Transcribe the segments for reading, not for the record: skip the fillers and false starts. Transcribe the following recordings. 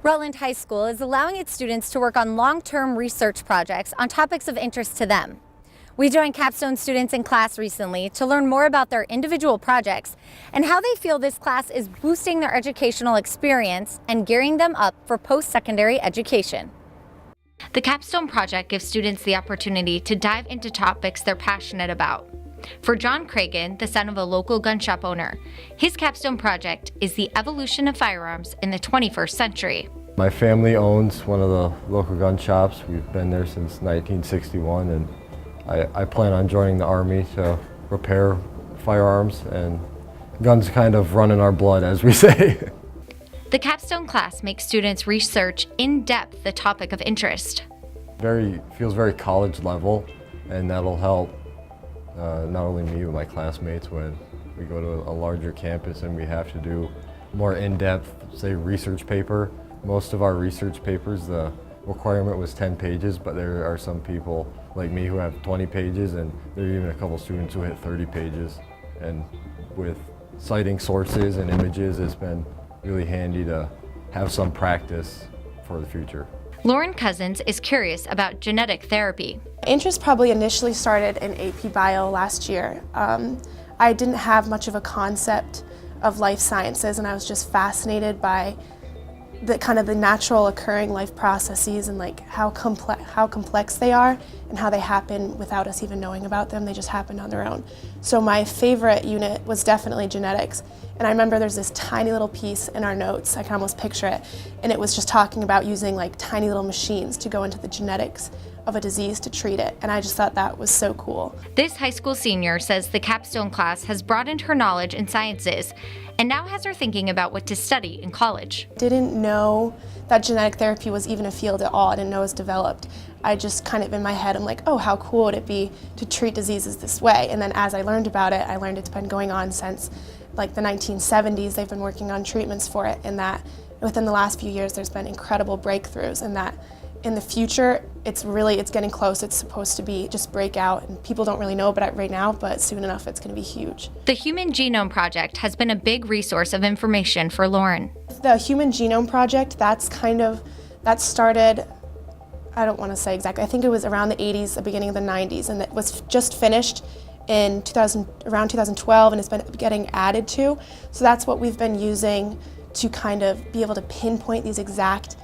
Rutland High School is allowing its students to work on long-term research projects on topics of interest to them. We joined Capstone students in class recently to learn more about their individual projects and how they feel this class is boosting their educational experience and gearing them up for post-secondary education. The Capstone Project gives students the opportunity to dive into topics they're passionate about. For John Cragen, the son of a local gun shop owner, his capstone project is the evolution of firearms in the 21st century. My family owns one of the local gun shops. We've been there since 1961, and I plan on joining the Army to repair firearms, and guns kind of run in our blood, as we say. The capstone class makes students research in depth the topic of interest. Feels very college level, and that'll help not only me but my classmates when we go to a larger campus and we have to do more in-depth, say, research paper. Most of our research papers, the requirement was 10 pages, but there are some people like me who have 20 pages, and there are even a couple students who hit 30 pages. And with citing sources and images, it's been really handy to have some practice for the future. Loren Cousins is curious about genetic therapy. Interest probably initially started in AP Bio last year. I didn't have much of a concept of life sciences, and I was just fascinated by the natural occurring life processes and like how complex they are and how they happen without us even knowing about them. They just happen on their own. So my favorite unit was definitely genetics. And I remember there's this tiny little piece in our notes, I can almost picture it, and it was just talking about using like tiny little machines to go into the genetics of a disease to treat it, and I just thought that was so cool. This high school senior says the capstone class has broadened her knowledge in sciences and now has her thinking about what to study in college. Didn't know that genetic therapy was even a field at all. I didn't know it was developed. I just kind of in my head, I'm like, oh, how cool would it be to treat diseases this way? And then as I learned about it, I learned it's been going on since like the 1970s. They've been working on treatments for it, and that within the last few years there's been incredible breakthroughs, and that in the future, it's getting close. It's supposed to be just break out, and people don't really know about it right now, but soon enough it's going to be huge. The Human Genome Project has been a big resource of information for Loren. The Human Genome Project, that started, I don't want to say exactly, I think it was around the 80s, the beginning of the 90s, and it was just finished in around 2012, and it's been getting added to. So that's what we've been using to kind of be able to pinpoint these exact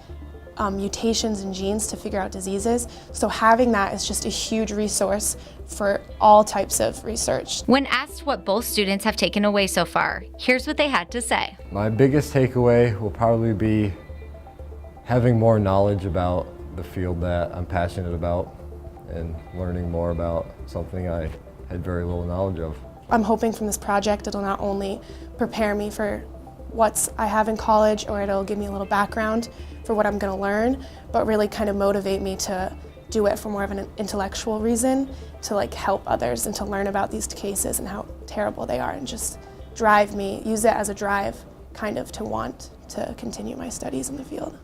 mutations in genes to figure out diseases. So having that is just a huge resource for all types of research. When asked what both students have taken away so far, here's what they had to say. My biggest takeaway will probably be having more knowledge about the field that I'm passionate about and learning more about something I had very little knowledge of. I'm hoping from this project it'll not only prepare me for what I have in college, or it'll give me a little background for what I'm going to learn, but really kind of motivate me to do it for more of an intellectual reason, to like help others and to learn about these cases and how terrible they are, and just use it as a drive kind of to want to continue my studies in the field.